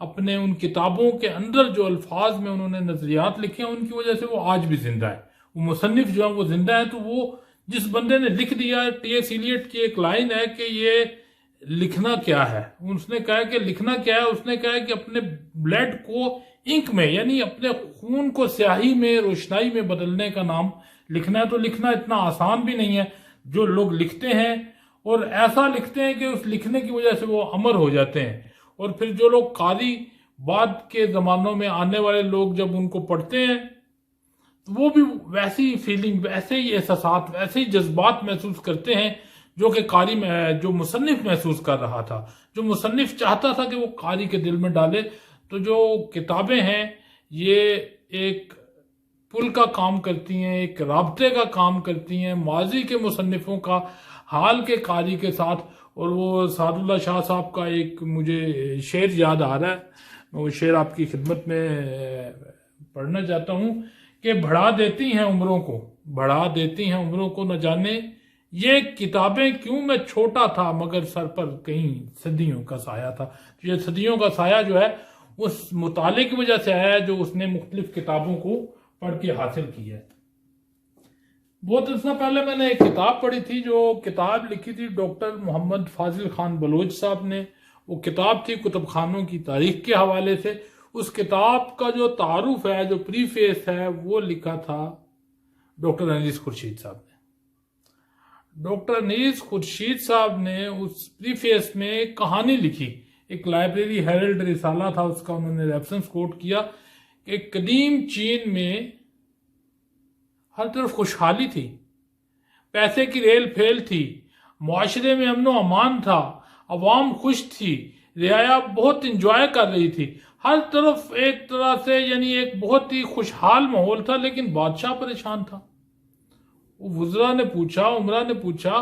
اپنے ان کتابوں کے اندر جو الفاظ میں انہوں نے نظریات لکھے ہیں ان کی وجہ سے وہ آج بھی زندہ ہے. وہ مصنف جو ہے وہ زندہ ہے. تو وہ جس بندے نے لکھ دیا، ٹی ایس ایلیٹ کی ایک لائن ہے کہ یہ لکھنا کیا ہے. اس نے کہا کہ لکھنا کیا ہے، اس نے کہا کہ اپنے بلڈ کو انک میں، یعنی اپنے خون کو سیاہی میں، روشنائی میں بدلنے کا نام لکھنا ہے. تو لکھنا اتنا آسان بھی نہیں ہے. جو لوگ لکھتے ہیں اور ایسا لکھتے ہیں کہ اس لکھنے کی وجہ سے وہ امر ہو جاتے ہیں، اور پھر جو لوگ قاری بعد کے زمانوں میں آنے والے لوگ جب ان کو پڑھتے ہیں تو وہ بھی ویسی فیلنگ، ویسے ہی احساسات، ویسے ہی جذبات محسوس کرتے ہیں جو کہ قاری میں جو مصنف محسوس کر رہا تھا، جو مصنف چاہتا تھا کہ وہ قاری کے دل میں ڈالے. تو جو کتابیں ہیں یہ ایک پل کا کام کرتی ہیں، ایک رابطے کا کام کرتی ہیں ماضی کے مصنفوں کا حال کے قاری کے ساتھ. اور وہ سعد اللہ شاہ صاحب کا ایک مجھے شعر یاد آ رہا ہے، میں وہ شعر آپ کی خدمت میں پڑھنا چاہتا ہوں کہ بڑھا دیتی ہیں عمروں کو، بڑھا دیتی ہیں عمروں کو، نہ جانے یہ کتابیں کیوں میں چھوٹا تھا مگر سر پر کہیں صدیوں کا سایہ تھا. یہ صدیوں کا سایہ جو ہے اس مطالعے کی وجہ سے آیا ہے جو اس نے مختلف کتابوں کو پڑھ کے حاصل کی ہے. بہت عرصہ پہلے میں نے ایک کتاب پڑھی تھی، جو کتاب لکھی تھی ڈاکٹر محمد فاضل خان بلوچ صاحب نے. وہ کتاب تھی کتب خانوں کی تاریخ کے حوالے سے. اس کتاب کا جو تعارف ہے، جو پری فیس ہے، وہ لکھا تھا ڈاکٹر انیس خورشید صاحب نے. ڈاکٹر انیس خورشید صاحب نے اس پری فیس میں ایک کہانی لکھی، ایک لائبریری ہیرلڈ رسالہ تھا اس کا، انہوں نے ریفرنس کوٹ کیا کہ قدیم چین میں ہر طرف خوشحالی تھی، پیسے کی ریل پھیل تھی، معاشرے میں امن و امان تھا، عوام خوش تھی، رعایا بہت انجوائے کر رہی تھی، ہر طرف ایک طرح سے یعنی ایک بہت ہی خوشحال ماحول تھا. لیکن بادشاہ پریشان تھا. وزراء نے پوچھا، عمرہ نے پوچھا،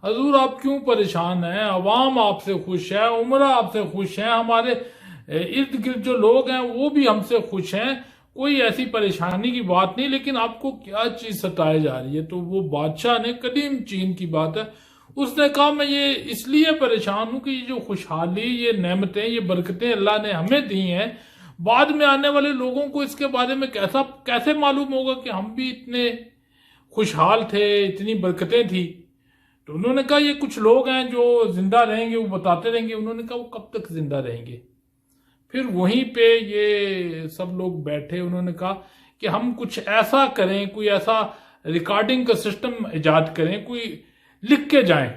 حضور آپ کیوں پریشان ہیں؟ عوام آپ سے خوش ہے، عمرہ آپ سے خوش ہیں، ہمارے ارد گرد جو لوگ ہیں وہ بھی ہم سے خوش ہیں، کوئی ایسی پریشانی کی بات نہیں، لیکن آپ کو کیا چیز ستائے جا رہی ہے؟ تو وہ بادشاہ نے، قدیم چین کی بات ہے، اس نے کہا میں یہ اس لیے پریشان ہوں کہ یہ جو خوشحالی، یہ نعمتیں، یہ برکتیں اللہ نے ہمیں دی ہیں، بعد میں آنے والے لوگوں کو اس کے بارے میں کیسے معلوم ہوگا کہ ہم بھی اتنے خوشحال تھے، اتنی برکتیں تھی. تو انہوں نے کہا یہ کچھ لوگ ہیں جو زندہ رہیں گے، وہ بتاتے رہیں گے. انہوں نے کہا وہ کب تک زندہ رہیں گے؟ پھر وہیں پہ یہ سب لوگ بیٹھے، انہوں نے کہا کہ ہم کچھ ایسا کریں، کوئی ایسا ریکارڈنگ کا سسٹم ایجاد کریں، کوئی لکھ کے جائیں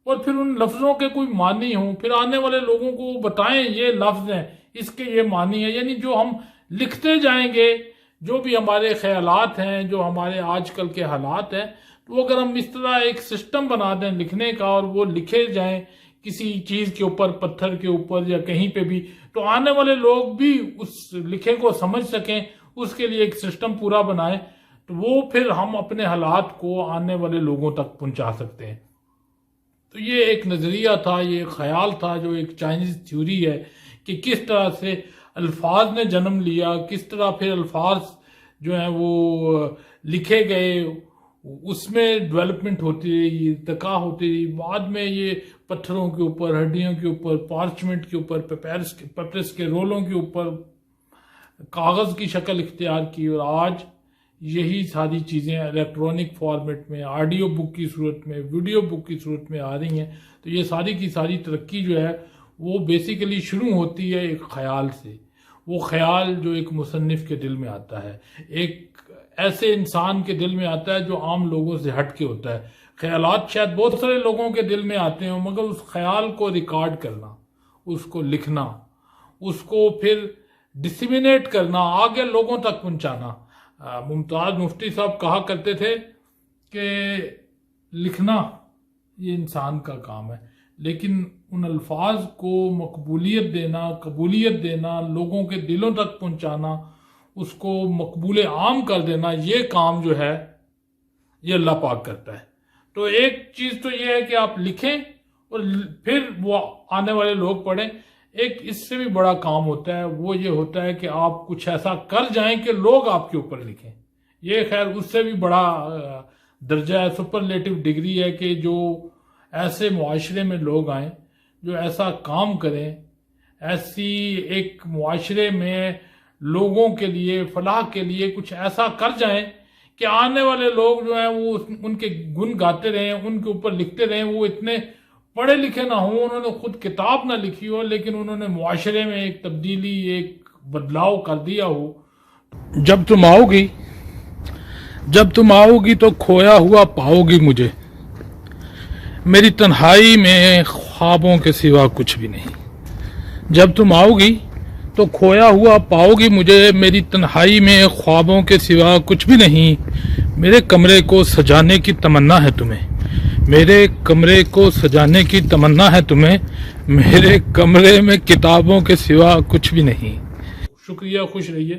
اور پھر ان لفظوں کے کوئی معنی ہوں، پھر آنے والے لوگوں کو بتائیں یہ لفظ ہیں، اس کے یہ معنی ہے. یعنی جو ہم لکھتے جائیں گے، جو بھی ہمارے خیالات ہیں، جو ہمارے آج کل کے حالات ہیں، تو اگر ہم اس طرح ایک سسٹم بنا دیں لکھنے کا اور وہ لکھے جائیں کسی چیز کے اوپر، پتھر کے اوپر یا کہیں پہ بھی، تو آنے والے لوگ بھی اس لکھے کو سمجھ سکیں، اس کے لیے ایک سسٹم پورا بنائیں، تو وہ پھر ہم اپنے حالات کو آنے والے لوگوں تک پہنچا سکتے ہیں. تو یہ ایک نظریہ تھا، یہ ایک خیال تھا، جو ایک چائنیز تھیوری ہے کہ کس طرح سے الفاظ نے جنم لیا، کس طرح پھر الفاظ جو ہیں وہ لکھے گئے، اس میں ڈیولپمنٹ ہوتی رہی، ارتقاء ہوتی رہی. بعد میں یہ پتھروں کے اوپر، ہڈیوں کے اوپر، پارچمنٹ کے اوپر، پیپرس کے رولوں کے اوپر کاغذ کی شکل اختیار کی، اور آج یہی ساری چیزیں الیکٹرانک فارمیٹ میں، آڈیو بک کی صورت میں، ویڈیو بک کی صورت میں آ رہی ہیں. تو یہ ساری کی ساری ترقی جو ہے وہ بیسیکلی شروع ہوتی ہے ایک خیال سے. وہ خیال جو ایک مصنف کے دل میں آتا ہے، ایک ایسے انسان کے دل میں آتا ہے جو عام لوگوں سے ہٹ کے ہوتا ہے. خیالات شاید بہت سارے لوگوں کے دل میں آتے ہیں، مگر اس خیال کو ریکارڈ کرنا، اس کو لکھنا، اس کو پھر ڈسیمینیٹ کرنا، آگے لوگوں تک پہنچانا. ممتاز مفتی صاحب کہا کرتے تھے کہ لکھنا یہ انسان کا کام ہے، لیکن ان الفاظ کو مقبولیت دینا، قبولیت دینا، لوگوں کے دلوں تک پہنچانا، اس کو مقبول عام کر دینا، یہ کام جو ہے یہ اللہ پاک کرتا ہے. تو ایک چیز تو یہ ہے کہ آپ لکھیں اور پھر وہ آنے والے لوگ پڑھیں. ایک اس سے بھی بڑا کام ہوتا ہے، وہ یہ ہوتا ہے کہ آپ کچھ ایسا کر جائیں کہ لوگ آپ کے اوپر لکھیں. یہ خیر اس سے بھی بڑا درجہ ہے، سپرلیٹو ڈگری ہے کہ جو ایسے معاشرے میں لوگ آئیں، جو ایسا کام کریں، ایسی ایک معاشرے میں لوگوں کے لیے فلاح کے لیے کچھ ایسا کر جائیں کہ آنے والے لوگ جو ہیں وہ ان کے گن گاتے رہیں، ان کے اوپر لکھتے رہیں. وہ اتنے پڑھے لکھے نہ ہوں، انہوں نے خود کتاب نہ لکھی ہو، لیکن انہوں نے معاشرے میں ایک تبدیلی، ایک بدلاؤ کر دیا ہو. جب تم آؤ گی تو کھویا ہوا پاؤ گی مجھے، میری تنہائی میں خوابوں کے سوا کچھ بھی نہیں. جب تم آؤ گی تو کھویا ہوا پاؤ گی مجھے، میری تنہائی میں خوابوں کے سوا کچھ بھی نہیں. میرے کمرے کو سجانے کی تمنا ہے تمہیں، میرے کمرے کو سجانے کی تمنا ہے تمہیں، میرے کمرے میں کتابوں کے سوا کچھ بھی نہیں. شکریہ، خوش رہیے.